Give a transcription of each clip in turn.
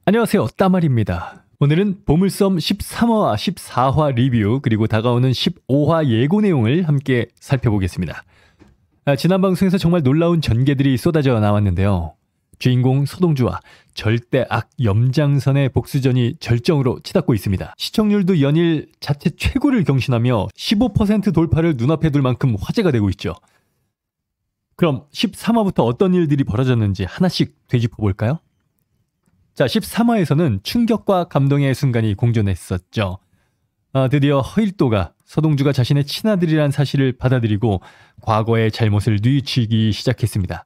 안녕하세요, 따말입니다. 오늘은 보물섬 13화와 14화 리뷰 그리고 다가오는 15화 예고 내용을 함께 살펴보겠습니다. 지난 방송에서 정말 놀라운 전개들이 쏟아져 나왔는데요. 주인공 서동주와 절대악 염장선의 복수전이 절정으로 치닫고 있습니다. 시청률도 연일 자체 최고를 경신하며 15% 돌파를 눈앞에 둘 만큼 화제가 되고 있죠. 그럼 13화부터 어떤 일들이 벌어졌는지 하나씩 되짚어볼까요? 자, 13화에서는 충격과 감동의 순간이 공존했었죠. 드디어 허일도가 서동주가 자신의 친아들이란 사실을 받아들이고 과거의 잘못을 뉘우치기 시작했습니다.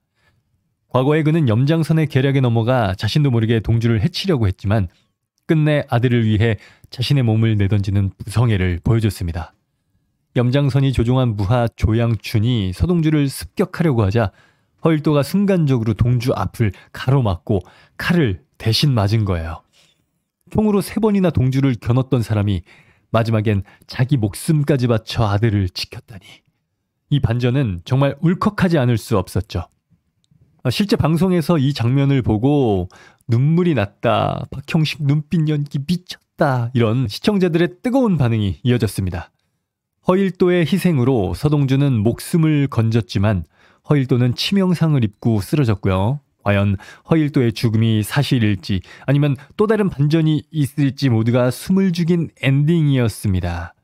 과거에 그는 염장선의 계략에 넘어가 자신도 모르게 동주를 해치려고 했지만 끝내 아들을 위해 자신의 몸을 내던지는 부성애를 보여줬습니다. 염장선이 조종한 무하 조양춘이 서동주를 습격하려고 하자 허일도가 순간적으로 동주 앞을 가로막고 칼을 대신 맞은 거예요. 총으로 3번이나 동주를 겨눴던 사람이 마지막엔 자기 목숨까지 바쳐 아들을 지켰다니. 이 반전은 정말 울컥하지 않을 수 없었죠. 실제 방송에서 이 장면을 보고 눈물이 났다, 박형식 눈빛 연기 미쳤다, 이런 시청자들의 뜨거운 반응이 이어졌습니다. 허일도의 희생으로 서동주는 목숨을 건졌지만 허일도는 치명상을 입고 쓰러졌고요. 과연 허일도의 죽음이 사실일지 아니면 또 다른 반전이 있을지 모두가 숨을 죽인 엔딩이었습니다.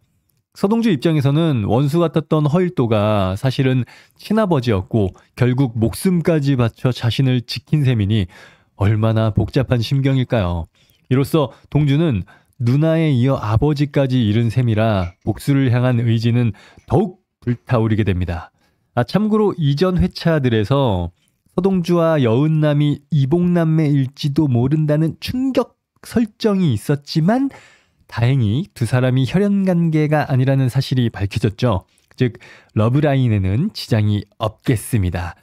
서동주 입장에서는 원수 같았던 허일도가 사실은 친아버지였고 결국 목숨까지 바쳐 자신을 지킨 셈이니 얼마나 복잡한 심경일까요? 이로써 동주는 누나에 이어 아버지까지 잃은 셈이라 복수를 향한 의지는 더욱 불타오르게 됩니다. 참고로 이전 회차들에서 서동주와 여은남이 이복남매일지도 모른다는 충격 설정이 있었지만 다행히 두 사람이 혈연관계가 아니라는 사실이 밝혀졌죠. 즉 러브라인에는 지장이 없겠습니다.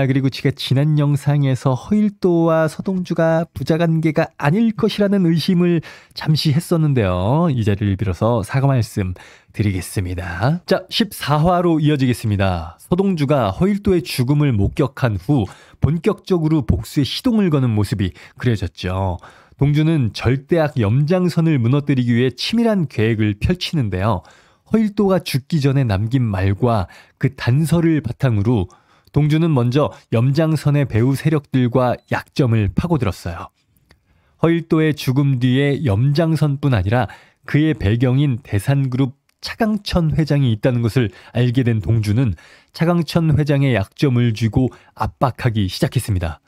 그리고 제가 지난 영상에서 허일도와 서동주가 부자관계가 아닐 것이라는 의심을 잠시 했었는데요. 이 자리를 빌어서 사과 말씀 드리겠습니다. 자, 14화로 이어지겠습니다. 서동주가 허일도의 죽음을 목격한 후 본격적으로 복수에 시동을 거는 모습이 그려졌죠. 동주는 절대악 염장선을 무너뜨리기 위해 치밀한 계획을 펼치는데요. 허일도가 죽기 전에 남긴 말과 그 단서를 바탕으로 동주는 먼저 염장선의 배후 세력들과 약점을 파고들었어요. 허일도의 죽음 뒤에 염장선뿐 아니라 그의 배경인 대산그룹 차강천 회장이 있다는 것을 알게 된 동주는 차강천 회장의 약점을 쥐고 압박하기 시작했습니다.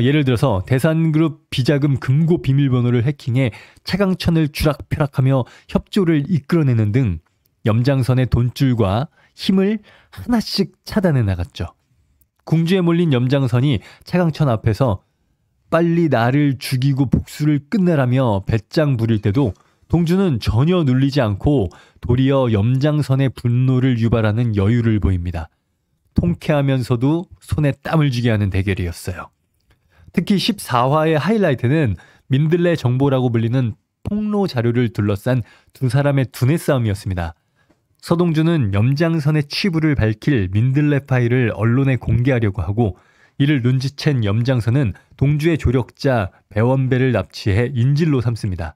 예를 들어서 대산그룹 비자금 금고 비밀번호를 해킹해 차강천을 추락펴락하며 협조를 이끌어내는 등 염장선의 돈줄과 힘을 하나씩 차단해 나갔죠. 궁지에 몰린 염장선이 차강천 앞에서 빨리 나를 죽이고 복수를 끝내라며 배짱 부릴 때도 동주는 전혀 눌리지 않고 도리어 염장선의 분노를 유발하는 여유를 보입니다. 통쾌하면서도 손에 땀을 쥐게 하는 대결이었어요. 특히 14화의 하이라이트는 민들레 정보라고 불리는 폭로 자료를 둘러싼 두 사람의 두뇌 싸움이었습니다. 서동주는 염장선의 치부를 밝힐 민들레 파일을 언론에 공개하려고 하고 이를 눈치챈 염장선은 동주의 조력자 배원배를 납치해 인질로 삼습니다.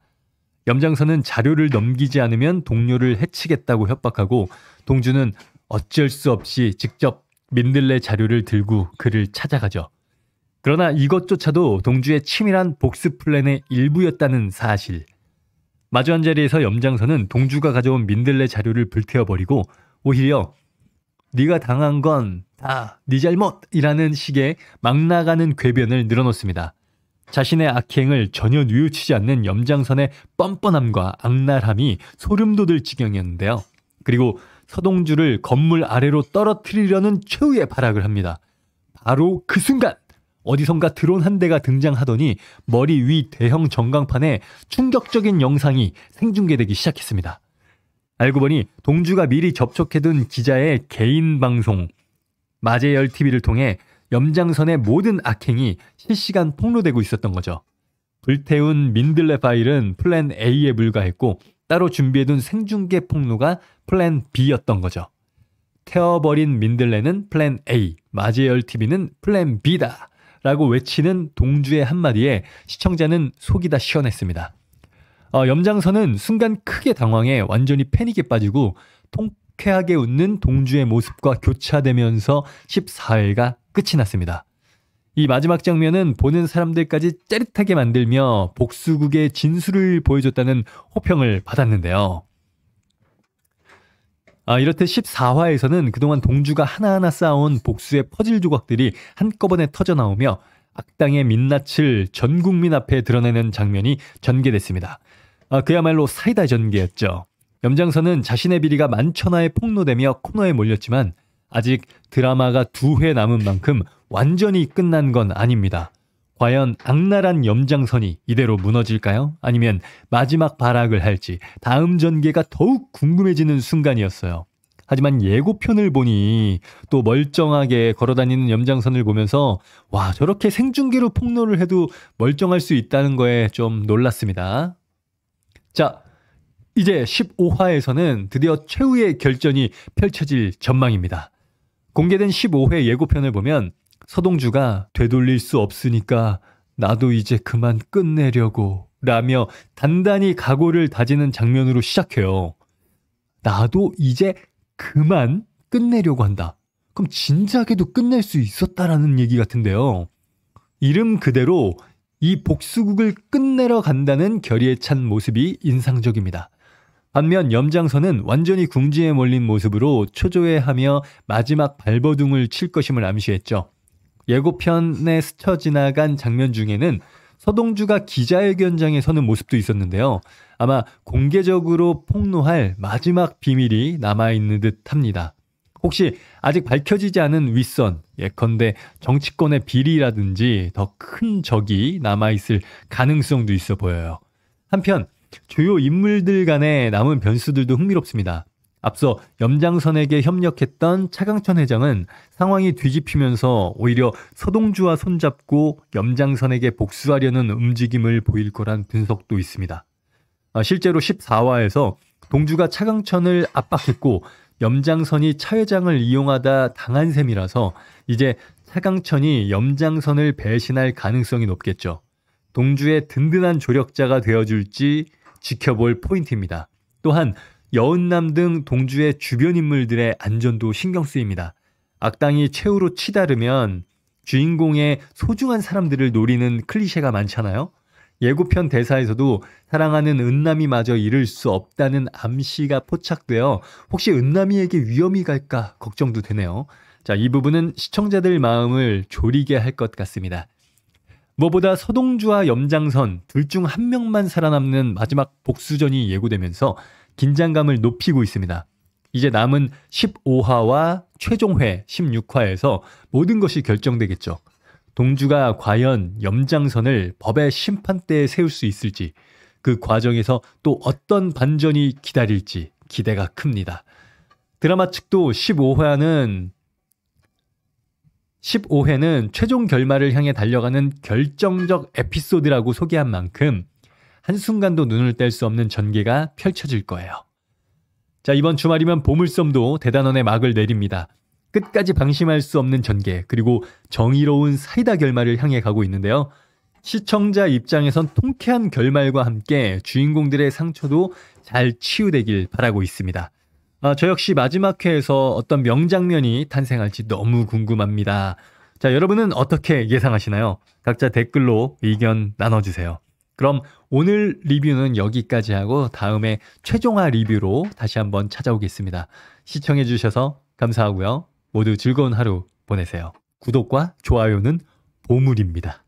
염장선은 자료를 넘기지 않으면 동료를 해치겠다고 협박하고 동주는 어쩔 수 없이 직접 민들레 자료를 들고 그를 찾아가죠. 그러나 이것조차도 동주의 치밀한 복수 플랜의 일부였다는 사실. 마주한 자리에서 염장선은 동주가 가져온 민들레 자료를 불태워버리고 오히려 네가 당한 건 다 네 잘못이라는 식의 막 나가는 궤변을 늘어놓습니다. 자신의 악행을 전혀 뉘우치지 않는 염장선의 뻔뻔함과 악랄함이 소름 돋을 지경이었는데요. 그리고 서동주를 건물 아래로 떨어뜨리려는 최후의 발악을 합니다. 바로 그 순간 어디선가 드론 한 대가 등장하더니 머리 위 대형 전광판에 충격적인 영상이 생중계되기 시작했습니다. 알고 보니 동주가 미리 접촉해둔 기자의 개인 방송 마제열TV를 통해 염장선의 모든 악행이 실시간 폭로되고 있었던 거죠. 불태운 민들레 파일은 플랜 A에 불과했고 따로 준비해둔 생중계 폭로가 플랜 B였던 거죠. 태워버린 민들레는 플랜 A, 마제열TV는 플랜 B다 라고 외치는 동주의 한마디에 시청자는 속이 다 시원했습니다. 염장선은 순간 크게 당황해 완전히 패닉에 빠지고 통쾌하게 웃는 동주의 모습과 교차되면서 14회가 끝이 났습니다. 이 마지막 장면은 보는 사람들까지 짜릿하게 만들며 복수국의 진수를 보여줬다는 호평을 받았는데요. 이렇듯 14화에서는 그동안 동주가 하나하나 쌓아온 복수의 퍼즐 조각들이 한꺼번에 터져나오며 악당의 민낯을 전 국민 앞에 드러내는 장면이 전개됐습니다. 그야말로 사이다 전개였죠. 염장선은 자신의 비리가 만천하에 폭로되며 코너에 몰렸지만 아직 드라마가 2회 남은 만큼 완전히 끝난 건 아닙니다. 과연 악랄한 염장선이 이대로 무너질까요? 아니면 마지막 발악을 할지 다음 전개가 더욱 궁금해지는 순간이었어요. 하지만 예고편을 보니 또 멀쩡하게 걸어다니는 염장선을 보면서 와, 저렇게 생중계로 폭로를 해도 멀쩡할 수 있다는 거에 좀 놀랐습니다. 자, 이제 15화에서는 드디어 최후의 결전이 펼쳐질 전망입니다. 공개된 15회 예고편을 보면 서동주가 되돌릴 수 없으니까 나도 이제 그만 끝내려고 라며 단단히 각오를 다지는 장면으로 시작해요. 나도 이제 그만 끝내려고 한다. 그럼 진작에도 끝낼 수 있었다라는 얘기 같은데요. 이름 그대로 이 복수국을 끝내러 간다는 결의에 찬 모습이 인상적입니다. 반면 염장선은 완전히 궁지에 몰린 모습으로 초조해하며 마지막 발버둥을 칠 것임을 암시했죠. 예고편에 스쳐 지나간 장면 중에는 서동주가 기자회견장에 서는 모습도 있었는데요. 아마 공개적으로 폭로할 마지막 비밀이 남아있는 듯 합니다. 혹시 아직 밝혀지지 않은 윗선, 예컨대 정치권의 비리라든지 더 큰 적이 남아있을 가능성도 있어 보여요. 한편 주요 인물들 간의 남은 변수들도 흥미롭습니다. 앞서 염장선에게 협력했던 차강천 회장은 상황이 뒤집히면서 오히려 서동주와 손잡고 염장선에게 복수하려는 움직임을 보일 거란 분석도 있습니다. 실제로 14화에서 동주가 차강천을 압박했고 염장선이 차 회장을 이용하다 당한 셈이라서 이제 차강천이 염장선을 배신할 가능성이 높겠죠. 동주의 든든한 조력자가 되어줄지 지켜볼 포인트입니다. 또한 여은남 등 동주의 주변 인물들의 안전도 신경 쓰입니다. 악당이 최후로 치다르면 주인공의 소중한 사람들을 노리는 클리셰가 많잖아요. 예고편 대사에서도 사랑하는 은남이마저 잃을 수 없다는 암시가 포착되어 혹시 은남이에게 위험이 갈까 걱정도 되네요. 자, 이 부분은 시청자들 마음을 졸이게 할 것 같습니다. 무엇보다 서동주와 염장선 둘 중 한 명만 살아남는 마지막 복수전이 예고되면서 긴장감을 높이고 있습니다. 이제 남은 15화와 최종회 16화에서 모든 것이 결정되겠죠. 동주가 과연 염장선을 법의 심판대에 세울 수 있을지, 그 과정에서 또 어떤 반전이 기다릴지 기대가 큽니다. 드라마 측도 15회는 최종 결말을 향해 달려가는 결정적 에피소드라고 소개한 만큼 한순간도 눈을 뗄 수 없는 전개가 펼쳐질 거예요. 자, 이번 주말이면 보물섬도 대단원의 막을 내립니다. 끝까지 방심할 수 없는 전개, 그리고 정의로운 사이다 결말을 향해 가고 있는데요. 시청자 입장에선 통쾌한 결말과 함께 주인공들의 상처도 잘 치유되길 바라고 있습니다. 저 역시 마지막 회에서 어떤 명장면이 탄생할지 너무 궁금합니다. 자, 여러분은 어떻게 예상하시나요? 각자 댓글로 의견 나눠주세요. 그럼 오늘 리뷰는 여기까지 하고 다음에 최종화 리뷰로 다시 한번 찾아오겠습니다. 시청해주셔서 감사하고요. 모두 즐거운 하루 보내세요. 구독과 좋아요는 보물입니다.